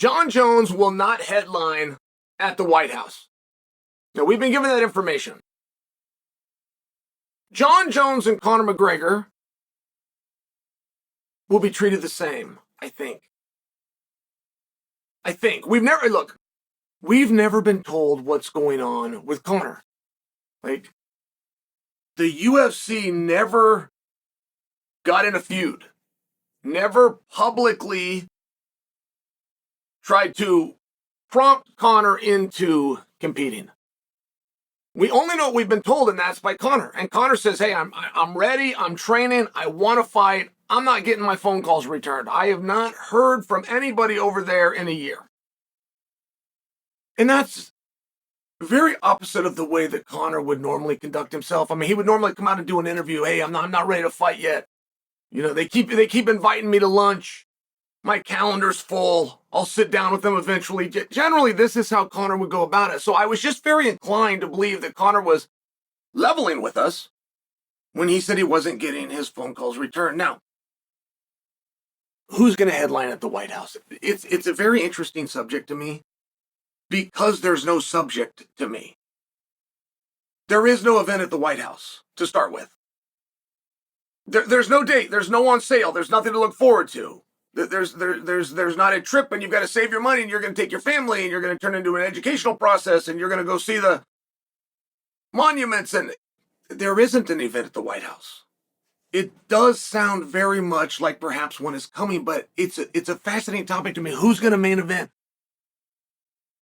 Jon Jones will not headline at the White House. Now, we've been given that information. Jon Jones and Conor McGregor will be treated the same, I think. We've never been told what's going on with Conor. Like, the UFC never got in a feud, never publicly tried to prompt Conor into competing. We only know what we've been told, and that's by Conor. And Conor says, hey, I'm ready, I'm training, I want to fight. I'm not getting my phone calls returned. I have not heard from anybody over there in a year. And that's very opposite of the way that Conor would normally conduct himself. I mean, he would normally come out and do an interview. Hey, I'm not ready to fight yet. You know, they keep inviting me to lunch. My calendar's full. I'll sit down with them eventually. Generally, this is how Conor would go about it. So I was just very inclined to believe that Conor was leveling with us when he said he wasn't getting his phone calls returned. Now, who's going to headline at the White House? It's a very interesting subject to me because there's no subject to me. There is no event at the White House to start with. There's no date. There's no on sale. There's nothing to look forward to. There's not a trip, and you've got to save your money, and you're going to take your family, and you're going to turn into an educational process, and you're going to go see the monuments, and there isn't an event at the White House. It does sound very much like perhaps one is coming, but it's a fascinating topic to me. Who's going to main event?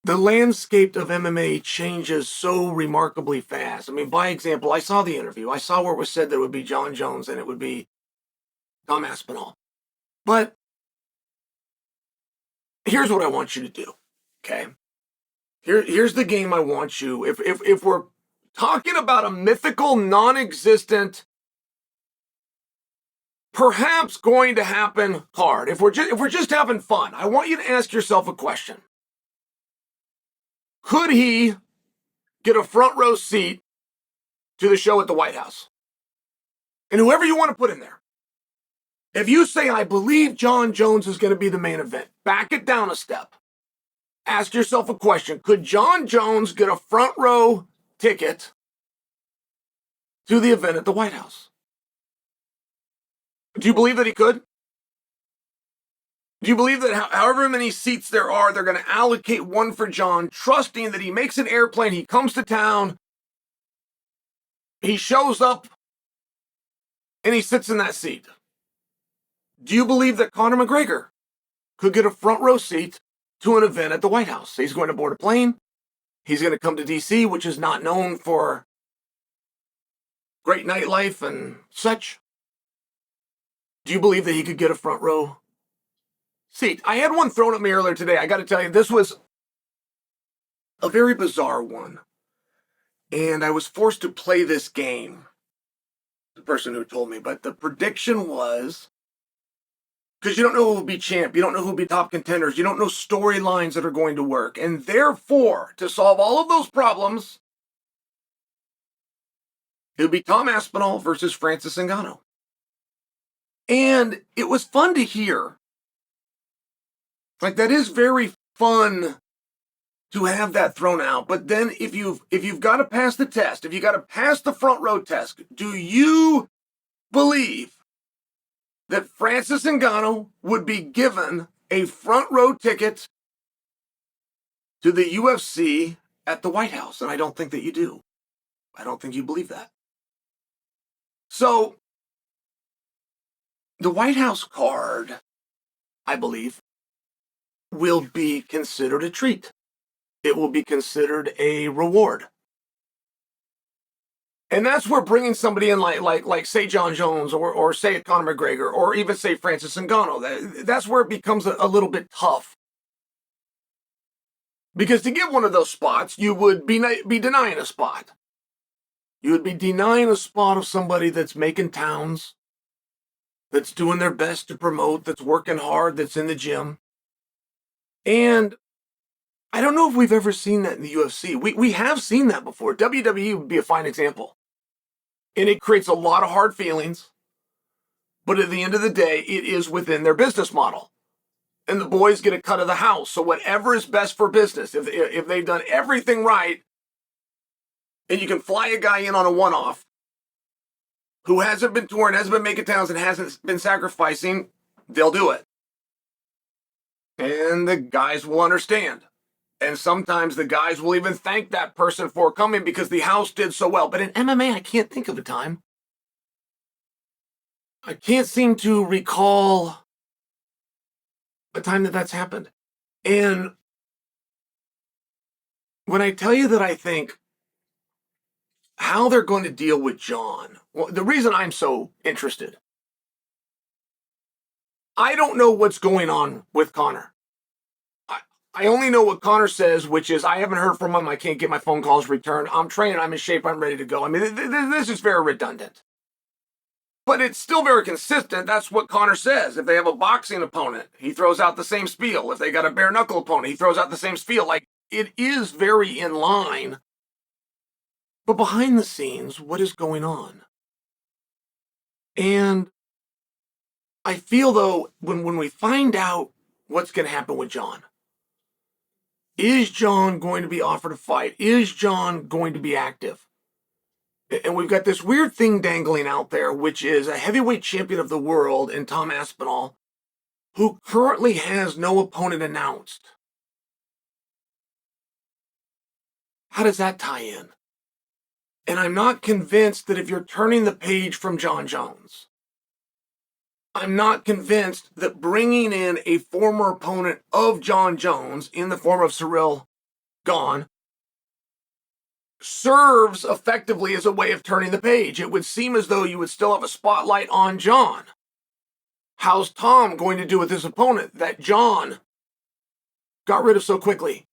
The landscape of MMA changes so remarkably fast. I mean, by example, I saw the interview. I saw where it was said that it would be Jon Jones and it would be Tom Aspinall. But here's what I want you to do, okay? Here's the game I want you. If we're talking about a mythical, non-existent, perhaps going to happen card, if we're just having fun, I want you to ask yourself a question. Could he get a front row seat to the show at the White House? And whoever you want to put in there. If you say, I believe Jon Jones is going to be the main event, back it down a step. Ask yourself a question. Could Jon Jones get a front row ticket to the event at the White House? Do you believe that he could? Do you believe that however many seats there are, they're going to allocate one for Jon, trusting that he makes an airplane, he comes to town, he shows up, and he sits in that seat? Do you believe that Conor McGregor could get a front row seat to an event at the White House? He's going to board a plane. He's going to come to D.C., which is not known for great nightlife and such. Do you believe that he could get a front row seat? I had one thrown at me earlier today. I got to tell you, this was a very bizarre one. And I was forced to play this game. The person who told me, but the prediction was, because you don't know who will be champ, you don't know who will be top contenders, you don't know storylines that are going to work. And therefore, to solve all of those problems, it would be Tom Aspinall versus Francis Ngannou. And it was fun to hear. Like, that is very fun to have that thrown out. But then if you've got to pass the test, if you got to pass the front row test, do you believe that Francis Ngannou would be given a front row ticket to the UFC at the White House? And I don't think that you do. I don't think you believe that. So, the White House card, I believe, will be considered a treat. It will be considered a reward. And that's where bringing somebody in like say Jon Jones or say Conor McGregor or even say Francis Ngannou, that's where it becomes a little bit tough. Because to get one of those spots, you would be denying a spot. You would be denying a spot of somebody that's making towns, that's doing their best to promote, that's working hard, that's in the gym. And I don't know if we've ever seen that in the UFC. We have seen that before. WWE would be a fine example. And it creates a lot of hard feelings. But at the end of the day, it is within their business model. and the boys get a cut of the house. So whatever is best for business, if they've done everything right, and you can fly a guy in on a one-off who hasn't been touring, hasn't been making towns, and hasn't been sacrificing, they'll do it. And the guys will understand. And sometimes the guys will even thank that person for coming because the house did so well. But in MMA, I can't think of a time. I can't seem to recall a time that's happened. And when I tell you that I think how they're going to deal with Jon, well, the reason I'm so interested, I don't know what's going on with Conor. I only know what Conor says, which is, I haven't heard from him. I can't get my phone calls returned. I'm training. I'm in shape. I'm ready to go. I mean, this is very redundant. But it's still very consistent. That's what Conor says. If they have a boxing opponent, he throws out the same spiel. If they got a bare knuckle opponent, he throws out the same spiel. Like, it is very in line. But behind the scenes, what is going on? And I feel, though, when we find out what's going to happen with Jon, is Jon going to be offered a fight? Is Jon going to be active? And we've got this weird thing dangling out there, which is a heavyweight champion of the world in Tom Aspinall, who currently has no opponent announced. How does that tie in? And I'm not convinced that if you're turning the page from Jon Jones, I'm not convinced that bringing in a former opponent of Jon Jones in the form of Ciryl Gane serves effectively as a way of turning the page. It would seem as though you would still have a spotlight on Jon. How's Tom going to do with his opponent that Jon got rid of so quickly?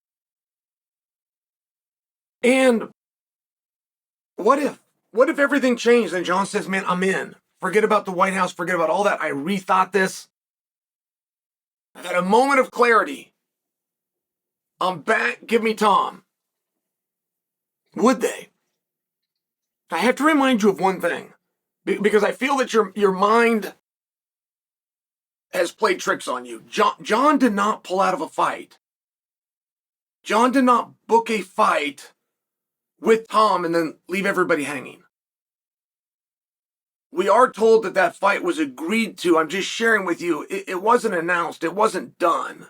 And what if everything changed and Jon says, man, I'm in. Forget about the White House. Forget about all that. I rethought this. I've had a moment of clarity. I'm back. Give me Tom. Would they? I have to remind you of one thing, because I feel that your mind has played tricks on you. Jon did not pull out of a fight. Jon did not book a fight with Tom and then leave everybody hanging. We are told that that fight was agreed to. I'm just sharing with you. It wasn't announced. It wasn't done.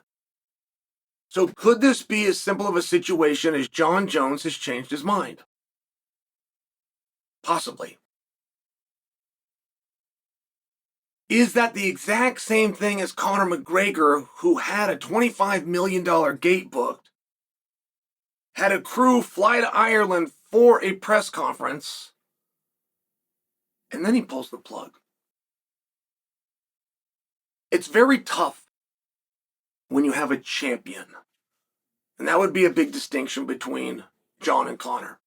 So could this be as simple of a situation as Jon Jones has changed his mind? Possibly. Is that the exact same thing as Conor McGregor, who had a $25 million gate booked, had a crew fly to Ireland for a press conference, and then he pulls the plug? It's very tough when you have a champion. And that would be a big distinction between Jon and Conor.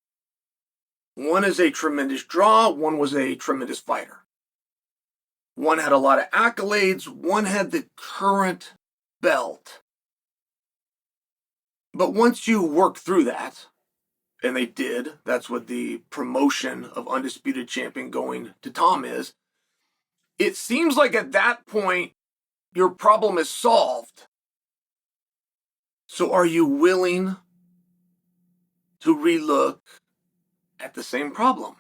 One is a tremendous draw, one was a tremendous fighter. One had a lot of accolades, one had the current belt. But once you work through that, and they did, that's what the promotion of undisputed champion going to Tom is, it seems like at that point, your problem is solved. So are you willing to relook at the same problem?